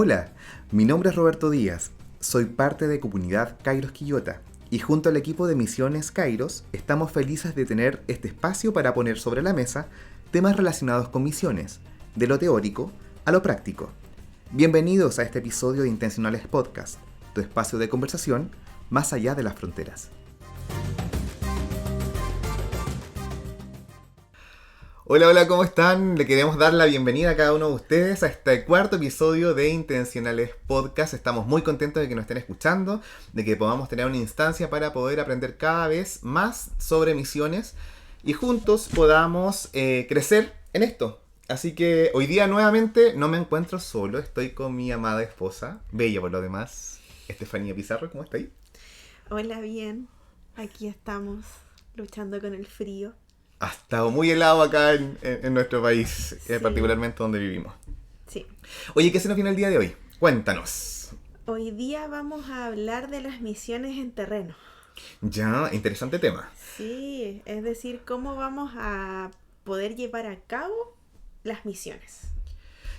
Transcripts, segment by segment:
Hola, mi nombre es Roberto Díaz, soy parte de comunidad Kairos Quillota y junto al equipo de Misiones Kairos estamos felices de tener este espacio para poner sobre la mesa temas relacionados con misiones, de lo teórico a lo práctico. Bienvenidos a este episodio de Intencionales Podcast, tu espacio de conversación más allá de las fronteras. Hola, ¿cómo están? Le queremos dar la bienvenida a cada uno de ustedes a este cuarto episodio de Intencionales Podcast. Estamos muy contentos de que nos estén escuchando, de que podamos tener una instancia para poder aprender cada vez más sobre misiones y juntos podamos crecer en esto. Así que hoy día nuevamente no me encuentro solo, estoy con mi amada esposa, bella por lo demás, Estefanía Pizarro. ¿Cómo está ahí? Hola, bien. Aquí estamos luchando con el frío. Ha estado muy helado acá en nuestro país, Sí. Particularmente donde vivimos. Sí. Oye, ¿qué se nos viene el día de hoy? Cuéntanos. Hoy día vamos a hablar de las misiones en terreno. Ya, interesante tema. Sí, es decir, cómo vamos a poder llevar a cabo las misiones.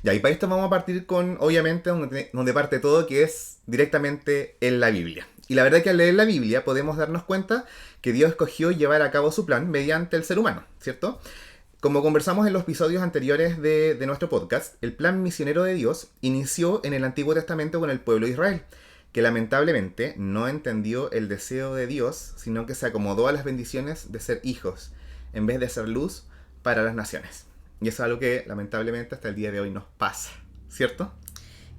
Ya, y para esto vamos a partir con, obviamente, donde parte todo, que es directamente en la Biblia. Y la verdad es que al leer la Biblia podemos darnos cuenta que Dios escogió llevar a cabo su plan mediante el ser humano, ¿cierto? Como conversamos en los episodios anteriores de nuestro podcast, el plan misionero de Dios inició en el Antiguo Testamento con el pueblo de Israel, que lamentablemente no entendió el deseo de Dios, sino que se acomodó a las bendiciones de ser hijos, en vez de ser luz para las naciones. Y eso es algo que lamentablemente hasta el día de hoy nos pasa, ¿cierto?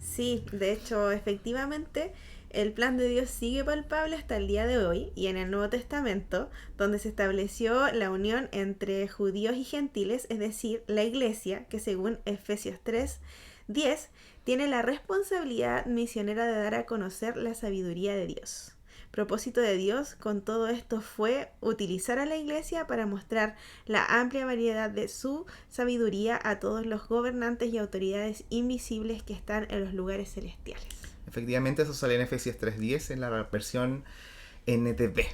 Sí, de hecho, efectivamente, el plan de Dios sigue palpable hasta el día de hoy y en el Nuevo Testamento, donde se estableció la unión entre judíos y gentiles, es decir, la Iglesia, que según Efesios 3:10, tiene la responsabilidad misionera de dar a conocer la sabiduría de Dios. Propósito de Dios con todo esto fue utilizar a la Iglesia para mostrar la amplia variedad de su sabiduría a todos los gobernantes y autoridades invisibles que están en los lugares celestiales. Efectivamente, eso sale en Efesios 3:10 en la versión NTV.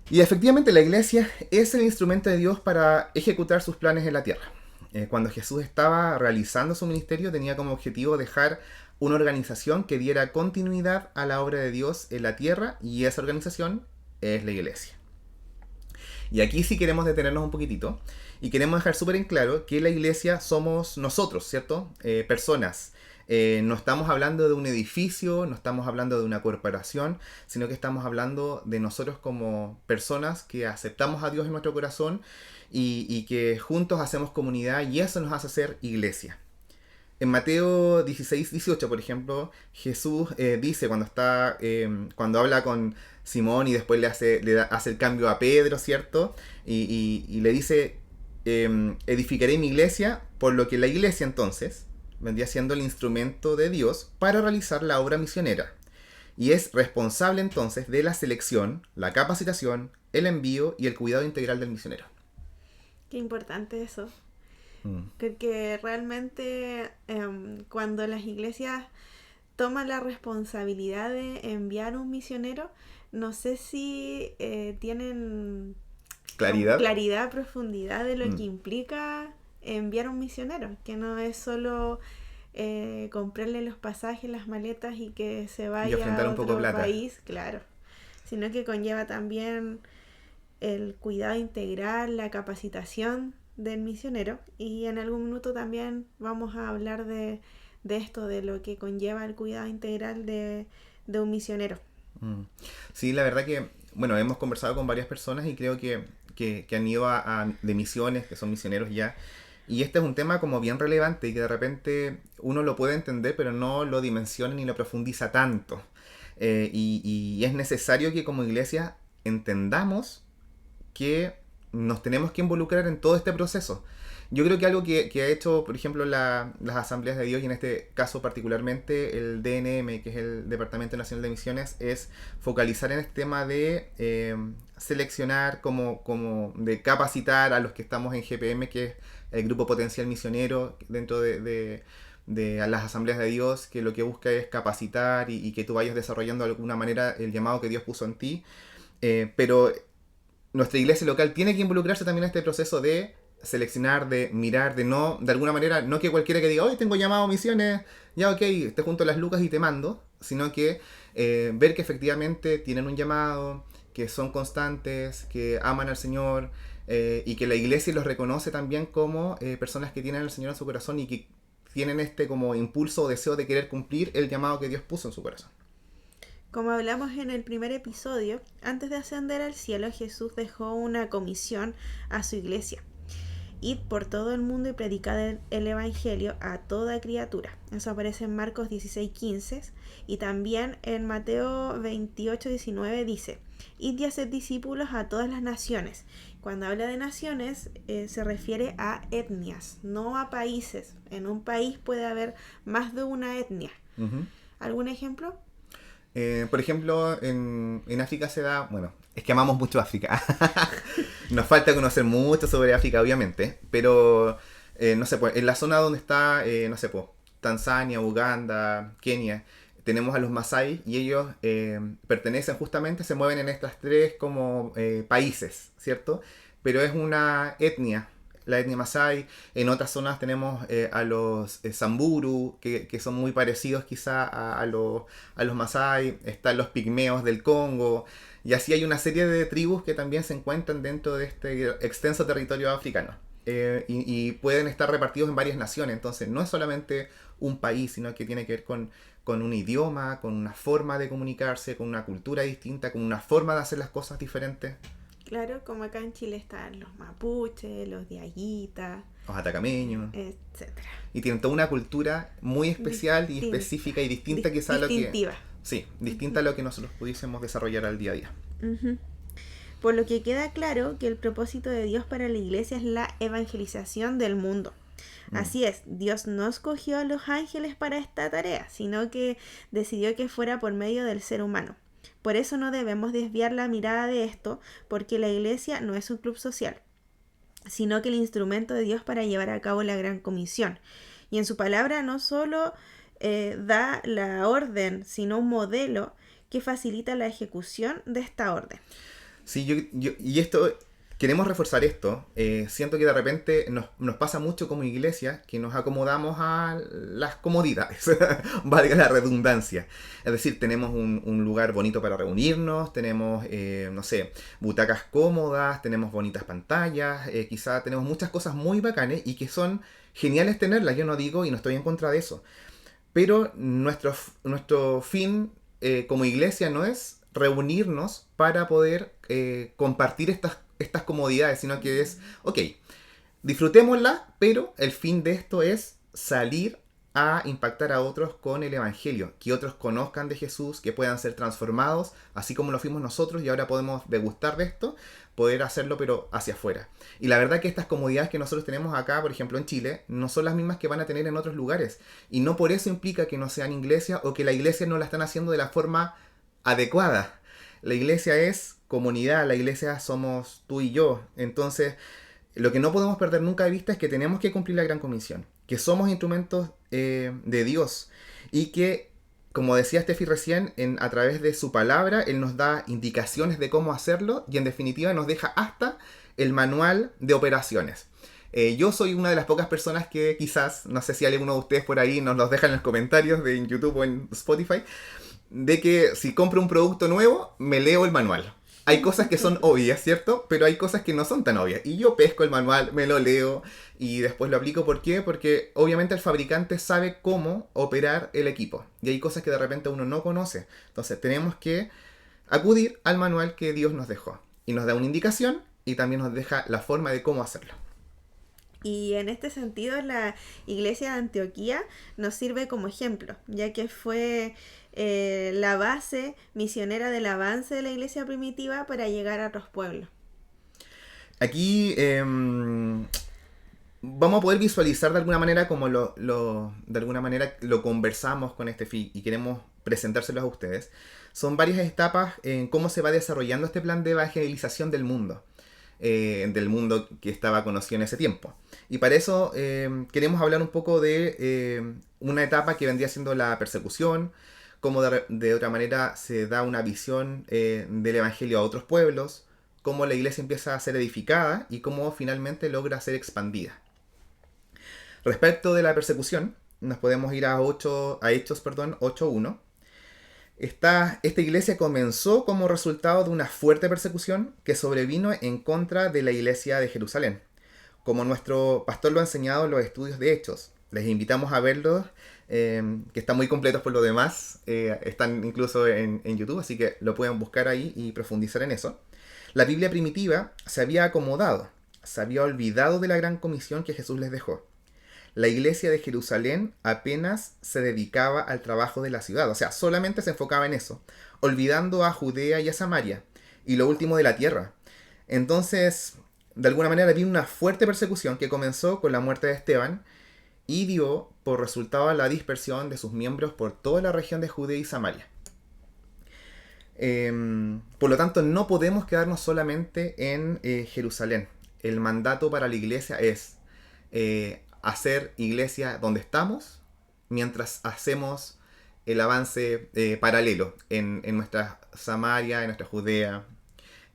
Y efectivamente la iglesia es el instrumento de Dios para ejecutar sus planes en la tierra. Cuando Jesús estaba realizando su ministerio tenía como objetivo dejar una organización que diera continuidad a la obra de Dios en la tierra, y esa organización es la iglesia. Y aquí sí queremos detenernos un poquitito y queremos dejar súper en claro que la iglesia somos nosotros, ¿cierto? Personas. No estamos hablando de un edificio, no estamos hablando de una corporación, sino que estamos hablando de nosotros como personas que aceptamos a Dios en nuestro corazón y que juntos hacemos comunidad, y eso nos hace ser iglesia. En Mateo 16:18, por ejemplo, Jesús dice cuando habla con Simón y después hace el cambio a Pedro, ¿cierto? Y le dice, edificaré mi iglesia, por lo que la iglesia entonces vendría siendo el instrumento de Dios para realizar la obra misionera. Y es responsable entonces de la selección, la capacitación, el envío y el cuidado integral del misionero. Qué importante eso. Porque realmente cuando las iglesias toman la responsabilidad de enviar un misionero, no sé si tienen claridad, profundidad de lo que implica enviar un misionero, que no es solo comprarle los pasajes, las maletas y que se vaya a otro país, claro, sino que conlleva también el cuidado integral, la capacitación del misionero, y en algún minuto también vamos a hablar de esto, de lo que conlleva el cuidado integral de un misionero. Sí, la verdad que, bueno, hemos conversado con varias personas y creo que han ido de misiones, que son misioneros ya, y este es un tema como bien relevante y que de repente uno lo puede entender pero no lo dimensiona ni lo profundiza tanto. Y es necesario que como iglesia entendamos que nos tenemos que involucrar en todo este proceso. Yo creo que algo que ha hecho, por ejemplo, las Asambleas de Dios, y en este caso particularmente el DNM, que es el Departamento Nacional de Misiones, es focalizar en este tema de seleccionar, como de capacitar a los que estamos en GPM, que es el Grupo Potencial Misionero, dentro de las Asambleas de Dios, que lo que busca es capacitar y que tú vayas desarrollando de alguna manera el llamado que Dios puso en ti. Pero nuestra iglesia local tiene que involucrarse también en este proceso de seleccionar, de mirar, de alguna manera, no que cualquiera que diga, hoy tengo llamado a misiones, ya ok, te junto las lucas y te mando, sino que ver que efectivamente tienen un llamado, que son constantes, que aman al Señor, y que la iglesia los reconoce también como personas que tienen al Señor en su corazón y que tienen este como impulso o deseo de querer cumplir el llamado que Dios puso en su corazón. Como hablamos en el primer episodio, antes de ascender al cielo, Jesús dejó una comisión a su iglesia. Id por todo el mundo y predicad el Evangelio a toda criatura. Eso aparece en Marcos 16:15 y también en Mateo 28:19 dice, id y haced discípulos a todas las naciones. Cuando habla de naciones se refiere a etnias, no a países. En un país puede haber más de una etnia. Uh-huh. ¿Algún ejemplo? Por ejemplo, en África se da, bueno, es que amamos mucho África. Nos falta conocer mucho sobre África, obviamente, pero no sé, pues, en la zona donde está, no sé, pues, Tanzania, Uganda, Kenia, tenemos a los Masái y ellos pertenecen justamente, se mueven en estas tres como países, ¿cierto? Pero es una etnia, la etnia Masái. En otras zonas tenemos a los Samburu, que son muy parecidos quizá a los Masái. Están los pigmeos del Congo. Y así hay una serie de tribus que también se encuentran dentro de este extenso territorio africano. Y pueden estar repartidos en varias naciones. Entonces no es solamente un país, sino que tiene que ver con un idioma, con una forma de comunicarse, con una cultura distinta, con una forma de hacer las cosas diferentes. Claro, como acá en Chile están los mapuches, los diaguitas, Los atacameños, etcétera. Y tienen toda una cultura muy especial y específica y distinta quizá a lo que... Distintiva. Sí, distinta a lo que nosotros pudiésemos desarrollar al día a día. Uh-huh. Por lo que queda claro que el propósito de Dios para la iglesia es la evangelización del mundo. Así es, Dios no escogió a los ángeles para esta tarea, sino que decidió que fuera por medio del ser humano. Por eso no debemos desviar la mirada de esto, porque la iglesia no es un club social, sino que el instrumento de Dios para llevar a cabo la gran comisión. Y en su palabra no solo da la orden, sino un modelo que facilita la ejecución de esta orden. Sí, y esto, queremos reforzar esto. Siento que de repente nos pasa mucho como iglesia que nos acomodamos a las comodidades, valga la redundancia. Es decir, tenemos un lugar bonito para reunirnos, tenemos, no sé, butacas cómodas, tenemos bonitas pantallas, quizá tenemos muchas cosas muy bacanes y que son geniales tenerlas. Yo no digo y no estoy en contra de eso. Pero nuestro fin como iglesia no es reunirnos para poder compartir estas comodidades, sino que es, ok, disfrutémosla, pero el fin de esto es salir a impactar a otros con el Evangelio, que otros conozcan de Jesús, que puedan ser transformados, así como lo fuimos nosotros y ahora podemos degustar de esto, poder hacerlo pero hacia afuera. Y la verdad que estas comodidades que nosotros tenemos acá, por ejemplo en Chile, no son las mismas que van a tener en otros lugares, y no por eso implica que no sean iglesias o que la iglesia no la están haciendo de la forma adecuada. La iglesia es comunidad, la iglesia somos tú y yo. Entonces, lo que no podemos perder nunca de vista es que tenemos que cumplir la gran comisión, que somos instrumentos de Dios y que, como decía Steffi recién, a través de su palabra, Él nos da indicaciones de cómo hacerlo y en definitiva nos deja hasta el manual de operaciones. Yo soy una de las pocas personas que quizás, no sé si alguno de ustedes por ahí nos los deja en los comentarios de YouTube o en Spotify, de que si compro un producto nuevo, me leo el manual. Hay cosas que son obvias, ¿cierto? Pero hay cosas que no son tan obvias. Y yo pesco el manual, me lo leo y después lo aplico. ¿Por qué? Porque obviamente el fabricante sabe cómo operar el equipo. Y hay cosas que de repente uno no conoce. Entonces tenemos que acudir al manual que Dios nos dejó. Y nos da una indicación y también nos deja la forma de cómo hacerlo. Y en este sentido la iglesia de Antioquía nos sirve como ejemplo, ya que fue la base misionera del avance de la iglesia primitiva para llegar a otros pueblos. Aquí vamos a poder visualizar de alguna manera como de alguna manera lo conversamos con este fin y queremos presentárselos a ustedes. Son varias etapas en cómo se va desarrollando este plan de evangelización del mundo que estaba conocido en ese tiempo. Y para eso queremos hablar un poco de una etapa que vendría siendo la persecución, cómo de otra manera se da una visión del evangelio a otros pueblos, cómo la iglesia empieza a ser edificada y cómo finalmente logra ser expandida. Respecto de la persecución, nos podemos ir a Hechos 8:1. Esta iglesia comenzó como resultado de una fuerte persecución que sobrevino en contra de la iglesia de Jerusalén. Como nuestro pastor lo ha enseñado en los estudios de Hechos, les invitamos a verlos, que están muy completos por lo demás, están incluso en YouTube, así que lo pueden buscar ahí y profundizar en eso. La Biblia primitiva se había acomodado, se había olvidado de la gran comisión que Jesús les dejó. La iglesia de Jerusalén apenas se dedicaba al trabajo de la ciudad, o sea, solamente se enfocaba en eso, olvidando a Judea y a Samaria, y lo último de la tierra. Entonces, de alguna manera había una fuerte persecución que comenzó con la muerte de Esteban y dio por resultado la dispersión de sus miembros por toda la región de Judea y Samaria. Por lo tanto, no podemos quedarnos solamente en Jerusalén. El mandato para la iglesia es hacer iglesia donde estamos, mientras hacemos el avance paralelo en nuestra Samaria, en nuestra Judea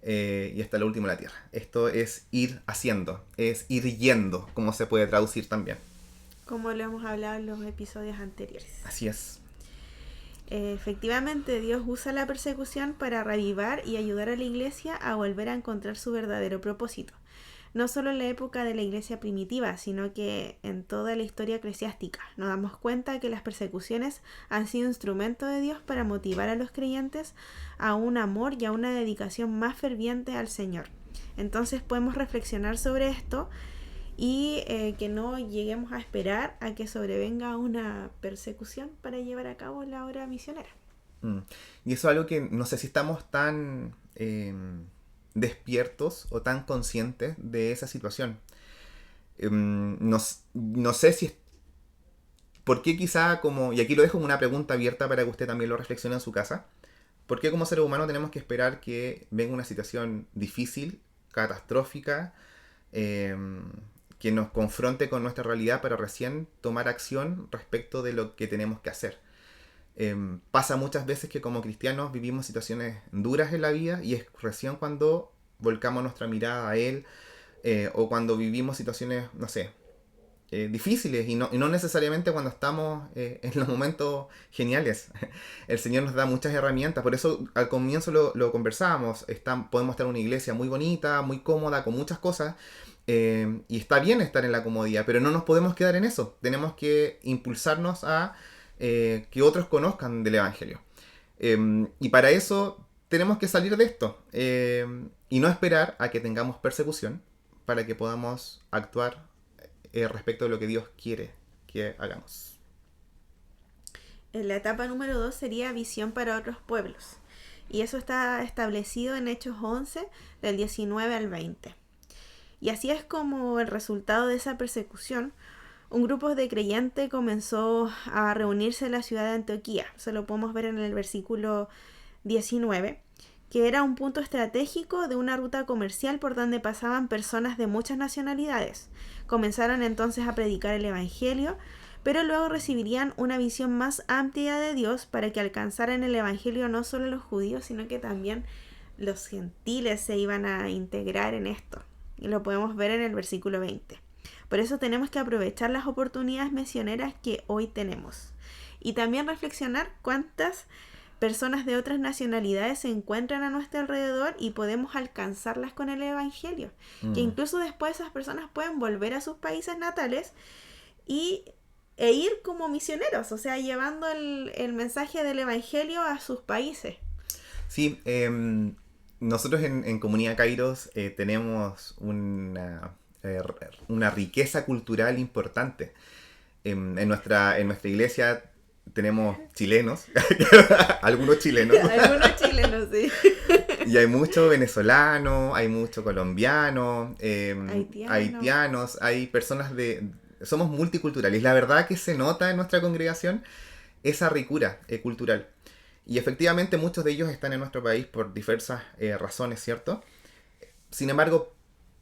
y hasta lo último de la tierra. Esto es ir haciendo, es ir yendo, como se puede traducir también. Como lo hemos hablado en los episodios anteriores. Así es. Efectivamente, Dios usa la persecución para reavivar y ayudar a la iglesia a volver a encontrar su verdadero propósito. No solo en la época de la iglesia primitiva, sino que en toda la historia eclesiástica. Nos damos cuenta que las persecuciones han sido instrumento de Dios para motivar a los creyentes a un amor y a una dedicación más ferviente al Señor. Entonces podemos reflexionar sobre esto y que no lleguemos a esperar a que sobrevenga una persecución para llevar a cabo la obra misionera. Y eso es algo que no sé si estamos tan despiertos o tan conscientes de esa situación. No sé si es... ¿Por qué quizá como... Y aquí lo dejo como una pregunta abierta para que usted también lo reflexione en su casa. ¿Por qué como seres humanos tenemos que esperar que venga una situación difícil, catastrófica, que nos confronte con nuestra realidad para recién tomar acción respecto de lo que tenemos que hacer? Pasa muchas veces que como cristianos vivimos situaciones duras en la vida y es recién cuando volcamos nuestra mirada a Él, o cuando vivimos situaciones, no sé, difíciles y no necesariamente cuando estamos en los momentos geniales. El Señor nos da muchas herramientas, por eso al comienzo lo conversábamos, podemos estar en una iglesia muy bonita, muy cómoda, con muchas cosas, y está bien estar en la comodidad, pero no nos podemos quedar en eso, tenemos que impulsarnos a que otros conozcan del Evangelio. Y para eso tenemos que salir de esto y no esperar a que tengamos persecución para que podamos actuar respecto de lo que Dios quiere que hagamos. La etapa número 2 sería visión para otros pueblos. Y eso está establecido en Hechos 11, del 19 al 20. Y así es como el resultado de esa persecución, un grupo de creyentes comenzó a reunirse en la ciudad de Antioquía. Se lo podemos ver en el versículo 19, que era un punto estratégico de una ruta comercial por donde pasaban personas de muchas nacionalidades. Comenzaron entonces a predicar el Evangelio, pero luego recibirían una visión más amplia de Dios para que alcanzaran el Evangelio no solo los judíos, sino que también los gentiles se iban a integrar en esto. Y lo podemos ver en el versículo 20. Por eso tenemos que aprovechar las oportunidades misioneras que hoy tenemos. Y también reflexionar cuántas personas de otras nacionalidades se encuentran a nuestro alrededor y podemos alcanzarlas con el Evangelio. Que incluso después esas personas pueden volver a sus países natales e ir como misioneros, o sea, llevando el mensaje del Evangelio a sus países. Sí, nosotros en Comunidad Kairos tenemos una riqueza cultural importante. En nuestra iglesia tenemos chilenos, algunos chilenos. Algunos chilenos, sí. Y hay mucho venezolano, hay mucho colombiano, haitianos, hay personas somos multiculturales. La verdad que se nota en nuestra congregación esa ricura cultural. Y efectivamente muchos de ellos están en nuestro país por diversas razones, ¿cierto? Sin embargo,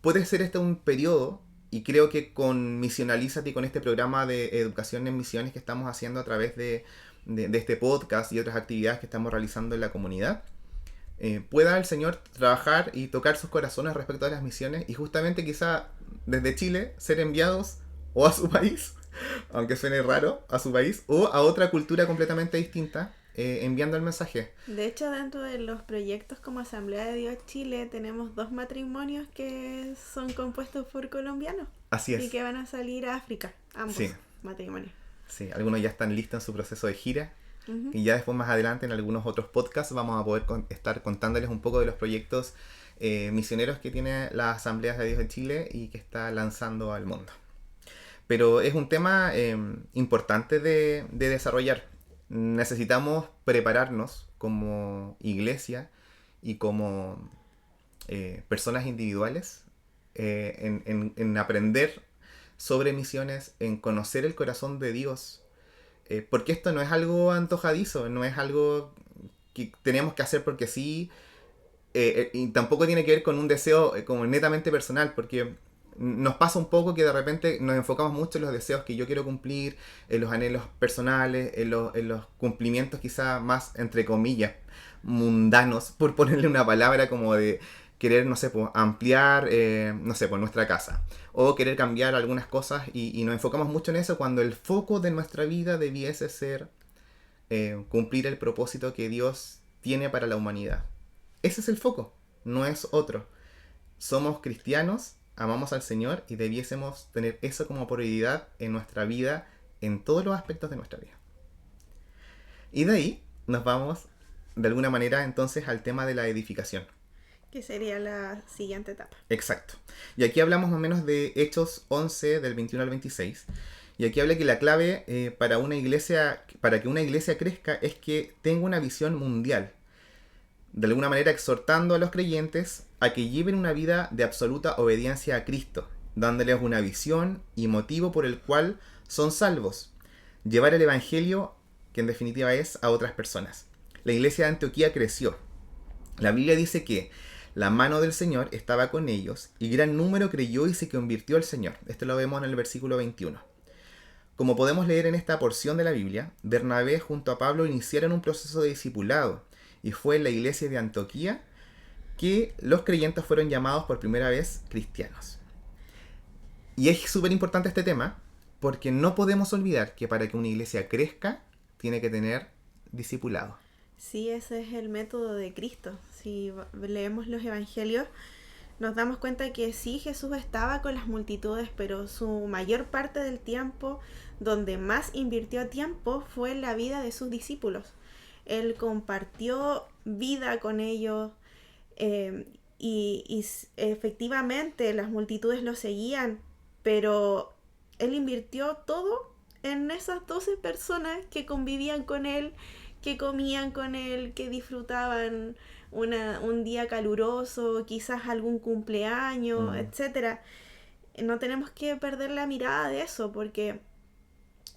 puede ser este un periodo, y creo que con Misionalízate y con este programa de educación en misiones que estamos haciendo a través de este podcast y otras actividades que estamos realizando en la comunidad, pueda el Señor trabajar y tocar sus corazones respecto a las misiones y justamente quizá desde Chile ser enviados o a su país, aunque suene raro, a su país, o a otra cultura completamente distinta, enviando el mensaje. De hecho, dentro de los proyectos como Asamblea de Dios Chile, tenemos 2 matrimonios que son compuestos por colombianos. Así es. Y que van a salir a África, ambos Sí. matrimonios. Sí, algunos ya están listos en su proceso de gira. Uh-huh. Y ya después más adelante en algunos otros podcasts vamos a poder estar contándoles un poco de los proyectos misioneros que tiene la Asamblea de Dios de Chile y que está lanzando al mundo. Pero es un tema importante de desarrollar. Necesitamos prepararnos como iglesia y como personas individuales en aprender sobre misiones, en conocer el corazón de Dios. Porque esto no es algo antojadizo, no es algo que tenemos que hacer porque sí, y tampoco tiene que ver con un deseo como netamente personal, porque nos pasa un poco que de repente nos enfocamos mucho en los deseos que yo quiero cumplir, en los anhelos personales, en los cumplimientos quizá más, entre comillas, mundanos, por ponerle una palabra como de querer, no sé, pues, ampliar, no sé, pues, nuestra casa. O querer cambiar algunas cosas y nos enfocamos mucho en eso cuando el foco de nuestra vida debiese ser cumplir el propósito que Dios tiene para la humanidad. Ese es el foco, no es otro. Somos cristianos, amamos al Señor y debiésemos tener eso como prioridad en nuestra vida, en todos los aspectos de nuestra vida. Y de ahí nos vamos, de alguna manera, entonces al tema de la edificación. Que sería la siguiente etapa. Exacto. Y aquí hablamos más o menos de Hechos 11, del 21 al 26. Y aquí habla que la clave para que una iglesia crezca es que tenga una visión mundial. De alguna manera exhortando a los creyentes a que lleven una vida de absoluta obediencia a Cristo, dándoles una visión y motivo por el cual son salvos. Llevar el evangelio, que en definitiva es, a otras personas. La iglesia de Antioquía creció. La Biblia dice que la mano del Señor estaba con ellos y gran número creyó y se convirtió al Señor. Esto lo vemos en el versículo 21. Como podemos leer en esta porción de la Biblia, Bernabé junto a Pablo iniciaron un proceso de discipulado y fue en la iglesia de Antioquía que los creyentes fueron llamados por primera vez cristianos. Y es súper importante este tema porque no podemos olvidar que para que una iglesia crezca tiene que tener discipulado. Sí, ese es el método de Cristo. Si leemos los evangelios, nos damos cuenta que sí, Jesús estaba con las multitudes, pero su mayor parte del tiempo, donde más invirtió tiempo, fue en la vida de sus discípulos. Él compartió vida con ellos y efectivamente las multitudes lo seguían, pero él invirtió todo en esas 12 personas que convivían con él, que comían con él, que disfrutaban un día caluroso, quizás algún cumpleaños, etcétera. No tenemos que perder la mirada de eso, porque,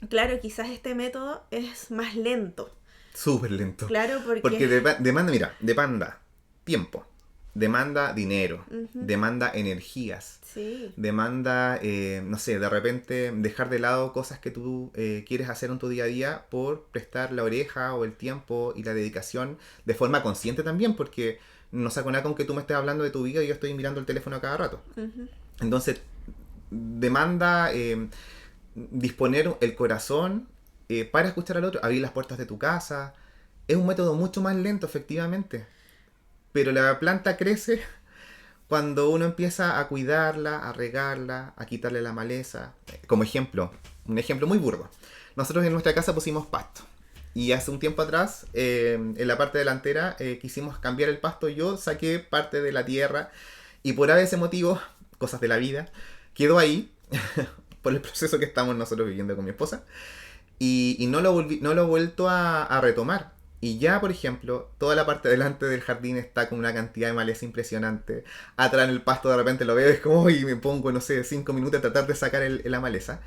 claro, quizás este método es más lento. Súper lento. Claro, porque demanda tiempo, demanda dinero, demanda energías, sí. demanda, no sé, de repente dejar de lado cosas que tú quieres hacer en tu día a día por prestar la oreja o el tiempo y la dedicación de forma consciente también, porque no saco nada con que tú me estés hablando de tu vida y yo estoy mirando el teléfono a cada rato. Entonces, demanda disponer el corazón para escuchar al otro, abrir las puertas de tu casa. Es un método mucho más lento, efectivamente. Pero la planta crece cuando uno empieza a cuidarla, a regarla, a quitarle la maleza. Como ejemplo, un ejemplo muy burdo. Nosotros en nuestra casa pusimos pasto. Y hace un tiempo atrás, en la parte delantera, quisimos cambiar el pasto. Yo saqué parte de la tierra y por ese motivo, cosas de la vida, quedó ahí por el proceso que estamos nosotros viviendo con mi esposa. Y no lo he vuelto a retomar. Y ya, por ejemplo, toda la parte delante del jardín está con una cantidad de maleza impresionante. Atrás en el pasto de repente lo veo, es como, y me pongo, no sé, 5 minutos a tratar de sacar la maleza.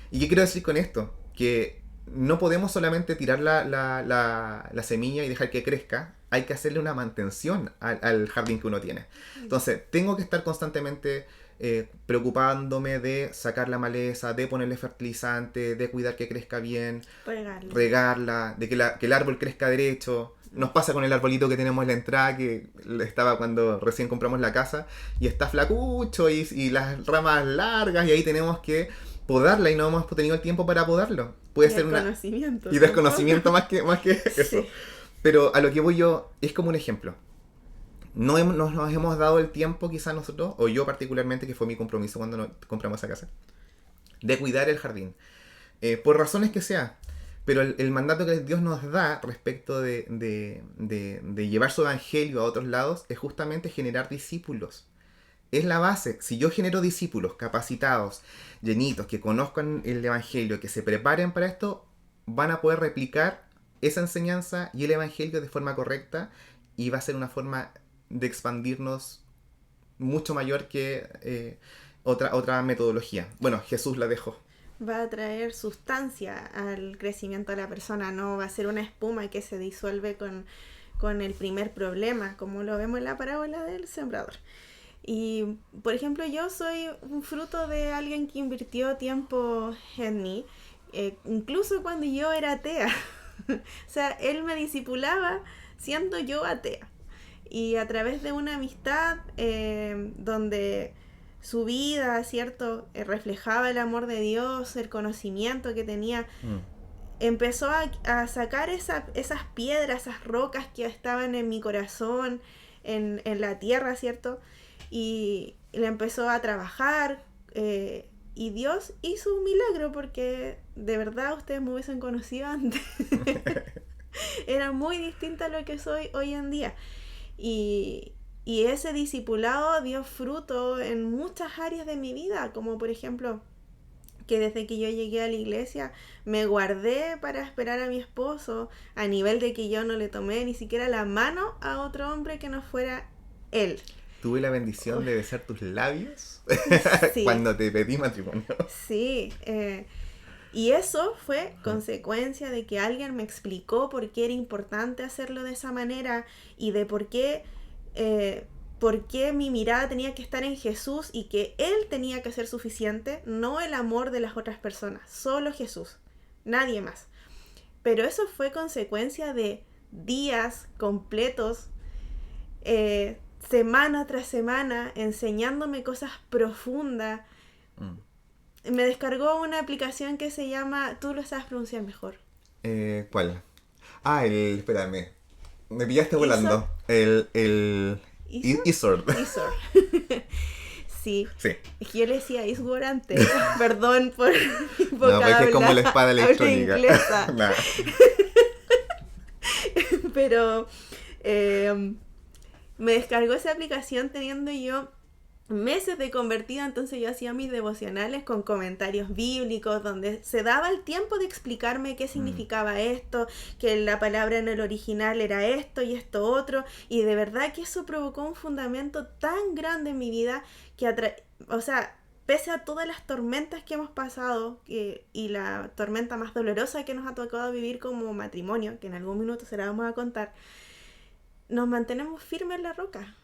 ¿Y qué quiero decir con esto? Que no podemos solamente tirar la semilla y dejar que crezca. Hay que hacerle una mantención al jardín que uno tiene. Entonces, tengo que estar constantemente preocupándome de sacar la maleza, de ponerle fertilizante, de cuidar que crezca bien, regarla, de que el árbol crezca derecho, Nos pasa con el arbolito que tenemos en la entrada, que estaba cuando recién compramos la casa, y está flacucho y las ramas largas, y ahí tenemos que podarla y no hemos tenido el tiempo para podarlo. Puede ser una... Y desconocimiento más que eso. Sí. Pero a lo que voy yo, es como un ejemplo. No nos hemos dado el tiempo, quizás nosotros, o yo particularmente, que fue mi compromiso cuando compramos esa casa, de cuidar el jardín. Por razones que sea. Pero el mandato que Dios nos da respecto de llevar su evangelio a otros lados es justamente generar discípulos. Es la base. Si yo genero discípulos capacitados, llenitos, que conozcan el evangelio, que se preparen para esto, van a poder replicar esa enseñanza y el evangelio de forma correcta, y va a ser una forma de expandirnos mucho mayor que otra metodología. Bueno, Jesús la dejó. Va a traer sustancia al crecimiento de la persona, no va a ser una espuma que se disuelve con el primer problema, como lo vemos en la parábola del sembrador. Y, por ejemplo, yo soy un fruto de alguien que invirtió tiempo en mí, incluso cuando yo era atea. O sea, él me discipulaba siendo yo atea. Y a través de una amistad donde su vida, ¿cierto?, reflejaba el amor de Dios, el conocimiento que tenía, empezó a sacar esas piedras, esas rocas que estaban en mi corazón, en la tierra, ¿cierto? Y le empezó a trabajar, y Dios hizo un milagro, porque de verdad ustedes me hubiesen conocido antes. Era muy distinta a lo que soy hoy en día. Y ese discipulado dio fruto en muchas áreas de mi vida, como por ejemplo, que desde que yo llegué a la iglesia me guardé para esperar a mi esposo, a nivel de que yo no le tomé ni siquiera la mano a otro hombre que no fuera él. Tuve la bendición de besar tus labios sí. Cuando te pedí matrimonio. Sí, y eso fue consecuencia de que alguien me explicó por qué era importante hacerlo de esa manera, y de por qué mi mirada tenía que estar en Jesús, y que Él tenía que ser suficiente, no el amor de las otras personas, solo Jesús, nadie más. Pero eso fue consecuencia de días completos, semana tras semana, enseñándome cosas profundas. Me descargó una aplicación que se llama... Tú lo sabes pronunciar mejor. ¿Cuál? Espérame. Me pillaste volando. El Isor. Sí. Es que yo le decía Isword antes. Perdón por mi vocabulario. No, porque es como la espada electrónica. Nah. Pero me descargó esa aplicación teniendo yo meses de convertida. Entonces yo hacía mis devocionales con comentarios bíblicos, donde se daba el tiempo de explicarme qué significaba esto, que la palabra en el original era esto y esto otro, y de verdad que eso provocó un fundamento tan grande en mi vida que pese a todas las tormentas que hemos pasado, y la tormenta más dolorosa que nos ha tocado vivir como matrimonio, que en algún minuto se la vamos a contar, nos mantenemos firmes en la roca.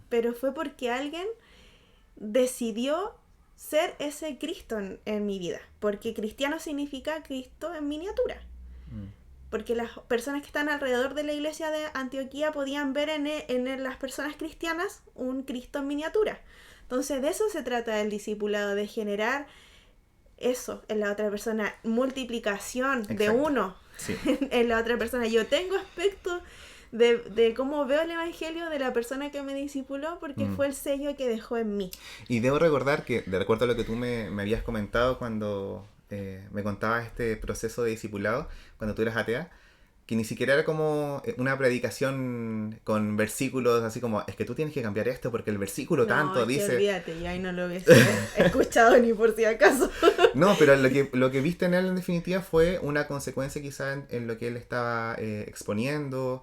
Pero fue porque alguien decidió ser ese Cristo en mi vida. Porque cristiano significa Cristo en miniatura. Porque las personas que están alrededor de la iglesia de Antioquía podían ver en las personas cristianas un Cristo en miniatura. Entonces de eso se trata el discipulado, de generar eso en la otra persona, multiplicación. Exacto. De uno. Sí. En la otra persona. Yo tengo aspectos de cómo veo el evangelio de la persona que me discipuló, porque fue el sello que dejó en mí. Y debo recordar que, de acuerdo a lo que tú me habías comentado cuando me contabas este proceso de discipulado, cuando tú eras atea, que ni siquiera era como una predicación con versículos así como, es que tú tienes que cambiar esto porque el versículo tanto dice... No, olvídate, yo ahí no lo hubiese escuchado ni por si acaso. No, pero lo que viste en él en definitiva fue una consecuencia quizá en lo que él estaba exponiendo.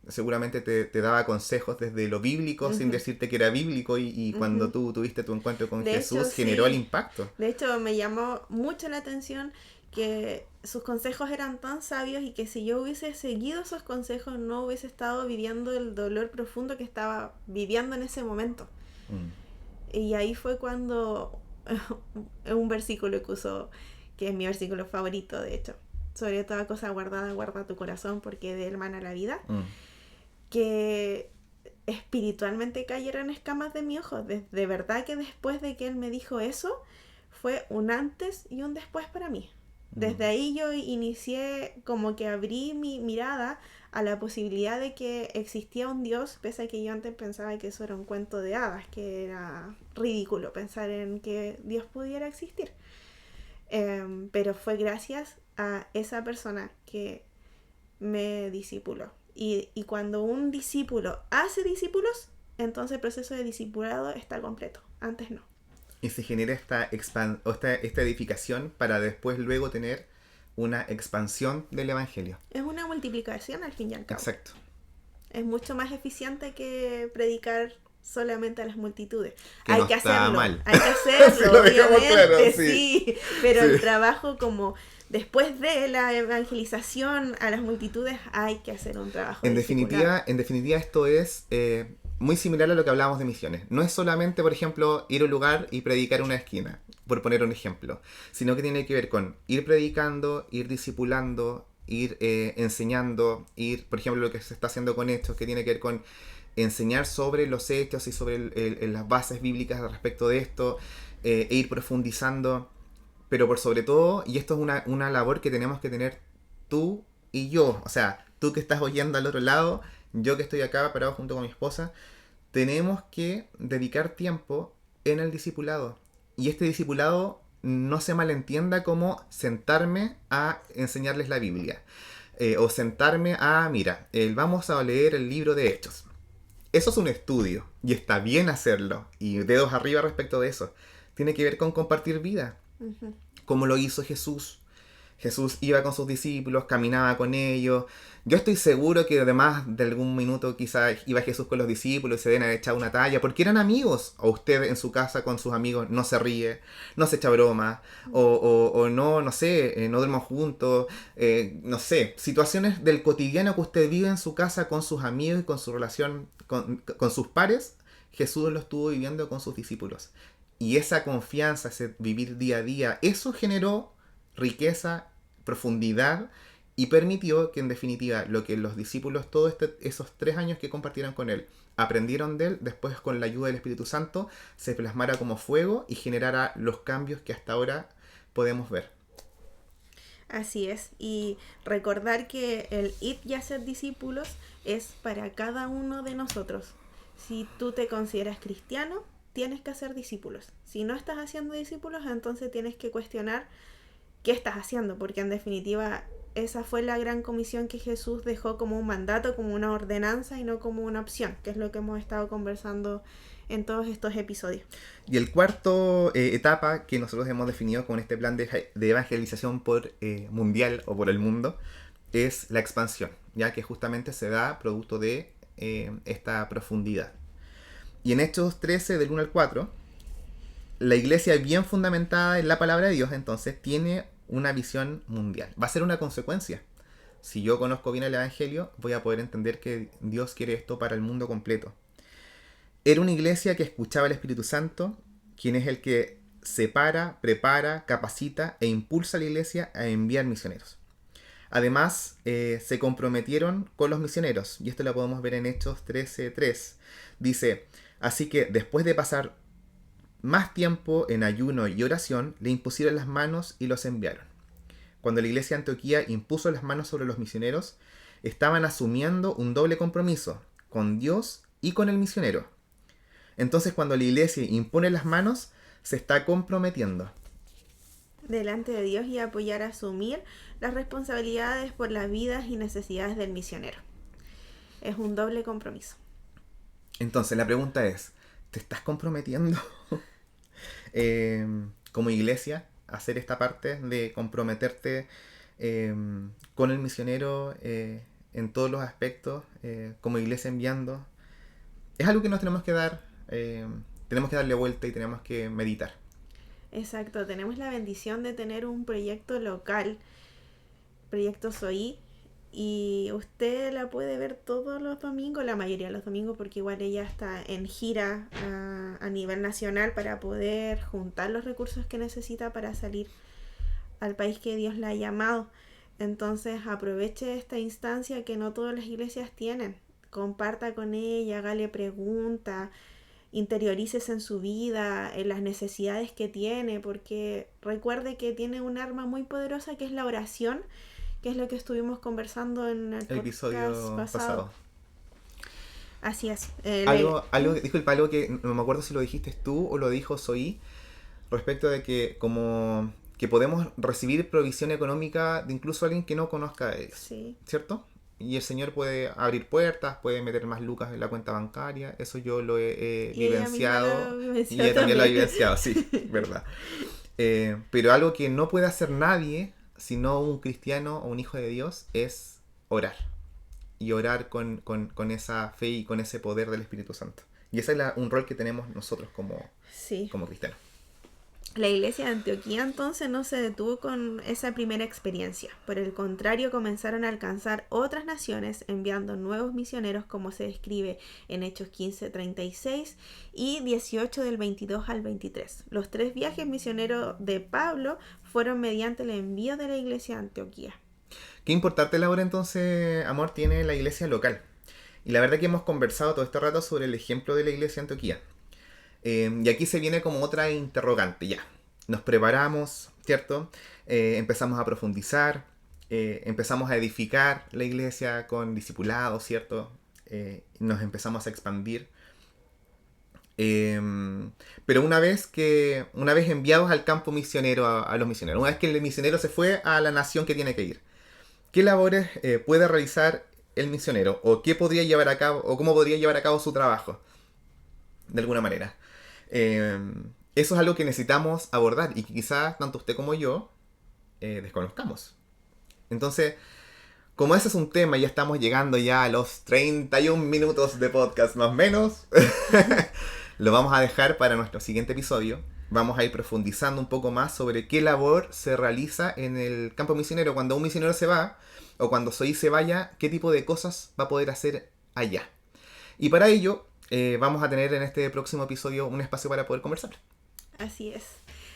Seguramente te daba consejos desde lo bíblico, sin decirte que era bíblico, y cuando tú tuviste tu encuentro con Jesús, generó el impacto. De hecho, me llamó mucho la atención que sus consejos eran tan sabios, y que si yo hubiese seguido esos consejos no hubiese estado viviendo el dolor profundo que estaba viviendo en ese momento. Y ahí fue cuando un versículo que usó, que es mi versículo favorito de hecho, sobre toda cosa guardada, guarda tu corazón porque de él mana la vida, que espiritualmente cayeron escamas de mi ojo. De verdad que después de que él me dijo eso, fue un antes y un después para mí. Desde ahí yo inicié, como que abrí mi mirada a la posibilidad de que existía un Dios, pese a que yo antes pensaba que eso era un cuento de hadas, que era ridículo pensar en que Dios pudiera existir. Pero fue gracias a esa persona que me discipuló. Y cuando un discípulo hace discípulos, entonces el proceso de discipulado está completo. Antes no. Y se genera esta edificación para después luego tener una expansión del Evangelio. Es una multiplicación al fin y al cabo. Exacto. Es mucho más eficiente que predicar solamente a las multitudes. Que hay no que está hacerlo, mal. hay que hacerlo, Sí, lo dejamos obviamente, claro, sí. Pero Sí. el trabajo como después de la evangelización a las multitudes hay que hacer un trabajo En discipular. definitiva esto es muy similar a lo que hablábamos de misiones. No es solamente, por ejemplo, ir a un lugar y predicar en una esquina, por poner un ejemplo, sino que tiene que ver con ir predicando, ir discipulando, ir enseñando, por ejemplo, lo que se está haciendo con Hechos, que tiene que ver con enseñar sobre los hechos y sobre las bases bíblicas respecto de esto, e ir profundizando, pero por sobre todo, y esto es una labor que tenemos que tener tú y yo, o sea, tú que estás oyendo al otro lado, yo que estoy acá parado junto con mi esposa, tenemos que dedicar tiempo en el discipulado. Y este discipulado no se malentienda como sentarme a enseñarles la Biblia. O sentarme a, mira, vamos a leer el libro de Hechos. Eso es un estudio y está bien hacerlo. Y dedos arriba respecto de eso. Tiene que ver con compartir vida. Uh-huh. Como lo hizo Jesús. Jesús iba con sus discípulos, caminaba con ellos. Yo estoy seguro que además de algún minuto quizás iba Jesús con los discípulos y se deben haber echado una talla, porque eran amigos. O usted en su casa con sus amigos no se ríe, no se echa broma, o no sé, no duerman juntos, no sé, situaciones del cotidiano que usted vive en su casa con sus amigos y con su relación con sus pares. Jesús lo estuvo viviendo con sus discípulos. Y esa confianza, ese vivir día a día, eso generó riqueza, profundidad y permitió que en definitiva lo que los discípulos todos esos 3 años que compartieron con él aprendieron de él, después con la ayuda del Espíritu Santo se plasmara como fuego y generara los cambios que hasta ahora podemos ver. Así es, y recordar que el ir y hacer discípulos es para cada uno de nosotros. Si tú te consideras cristiano, tienes que hacer discípulos. Si no estás haciendo discípulos, entonces tienes que cuestionar qué estás haciendo, porque en definitiva esa fue la gran comisión que Jesús dejó como un mandato, como una ordenanza y no como una opción, que es lo que hemos estado conversando en todos estos episodios. Y el cuarto etapa que nosotros hemos definido con este plan de evangelización por mundial o por el mundo es la expansión, ya que justamente se da producto de esta profundidad. Y en Hechos 13 del 1 al 4, la iglesia bien fundamentada en la palabra de Dios entonces tiene una visión mundial. Va a ser una consecuencia. Si yo conozco bien el Evangelio, voy a poder entender que Dios quiere esto para el mundo completo. Era una iglesia que escuchaba al Espíritu Santo, quien es el que separa, prepara, capacita e impulsa a la iglesia a enviar misioneros. Además, se comprometieron con los misioneros, y esto lo podemos ver en Hechos 13:3. Dice, así que después de pasar más tiempo en ayuno y oración, le impusieron las manos y los enviaron. Cuando la iglesia de Antioquía impuso las manos sobre los misioneros, estaban asumiendo un doble compromiso, con Dios y con el misionero. Entonces, cuando la iglesia impone las manos, se está comprometiendo delante de Dios y apoyar a asumir las responsabilidades por las vidas y necesidades del misionero. Es un doble compromiso. Entonces, la pregunta es, ¿te estás comprometiendo como iglesia a hacer esta parte de comprometerte con el misionero en todos los aspectos, como iglesia enviando? Es algo que nos tenemos que darle vuelta y tenemos que meditar. Exacto, tenemos la bendición de tener un proyecto local, Proyecto Soy, y usted la puede ver todos los domingos, la mayoría de los domingos, porque igual ella está en gira a nivel nacional para poder juntar los recursos que necesita para salir al país que Dios la ha llamado. Entonces aproveche esta instancia que no todas las iglesias tienen. Comparta con ella, hágale preguntas, interiorícese en su vida, en las necesidades que tiene, porque recuerde que tiene un arma muy poderosa que es la oración, que es lo que estuvimos conversando en el episodio pasado. Así es. Disculpa, algo que no me acuerdo si lo dijiste tú o lo dijo Zoe, respecto de que como que podemos recibir provisión económica de incluso alguien que no conozca a Dios, sí. ¿Cierto? Y el Señor puede abrir puertas, puede meter más lucas en la cuenta bancaria. Eso yo lo he vivenciado. Y ella también lo ha vivenciado, sí, verdad. Pero algo que no puede hacer nadie, sino un cristiano o un hijo de Dios, es orar. Y orar con esa fe y con ese poder del Espíritu Santo. Y ese es un rol que tenemos nosotros como cristianos. La iglesia de Antioquía entonces no se detuvo con esa primera experiencia. Por el contrario, comenzaron a alcanzar otras naciones enviando nuevos misioneros, como se describe en Hechos 15:36 y 18 del 22 al 23. Los 3 viajes misioneros de Pablo fueron mediante el envío de la iglesia de Antioquía. Qué importante labor entonces, amor, tiene la iglesia local. Y la verdad que hemos conversado todo este rato sobre el ejemplo de la iglesia de Antioquía. Y aquí se viene como otra interrogante, ya. Nos preparamos, ¿cierto? Empezamos a profundizar, empezamos a edificar la iglesia con discipulados, ¿cierto? Nos empezamos a expandir. Pero una vez enviados al campo misionero a los misioneros, una vez que el misionero se fue a la nación que tiene que ir, ¿qué labores puede realizar el misionero? ¿O qué podría llevar a cabo, o cómo podría llevar a cabo su trabajo? De alguna manera. Eso es algo que necesitamos abordar y que quizás tanto usted como yo desconozcamos. Entonces, como ese es un tema, ya estamos llegando ya a los 31 minutos de podcast más o menos. Lo vamos a dejar para nuestro siguiente episodio. Vamos a ir profundizando un poco más sobre qué labor se realiza en el campo misionero. Cuando un misionero se va, o cuando Zoe se vaya, qué tipo de cosas va a poder hacer allá. Y para ello, vamos a tener en este próximo episodio un espacio para poder conversar. Así es.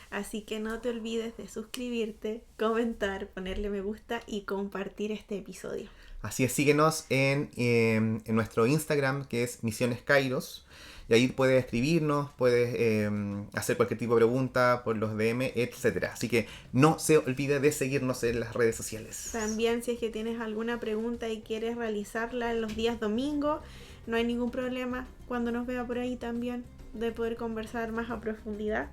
Así que no te olvides de suscribirte, comentar, ponerle me gusta y compartir este episodio. Así es, síguenos en nuestro Instagram, que es Misiones Kairos. Y ahí puedes escribirnos, puedes hacer cualquier tipo de pregunta por los DM, etc. Así que no se olvide de seguirnos en las redes sociales. También si es que tienes alguna pregunta y quieres realizarla en los días domingos, no hay ningún problema cuando nos vea por ahí también de poder conversar más a profundidad.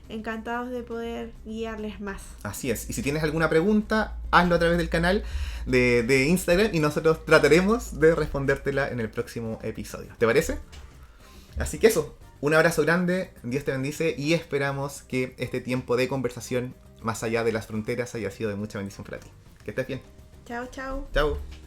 Encantados de poder guiarles más. Así es. Y si tienes alguna pregunta, hazlo a través del canal de Instagram y nosotros trataremos de respondértela en el próximo episodio. ¿Te parece? Así que eso. Un abrazo grande. Dios te bendice y esperamos que este tiempo de conversación más allá de las fronteras haya sido de mucha bendición para ti. Que estés bien. Chao, chao. Chao.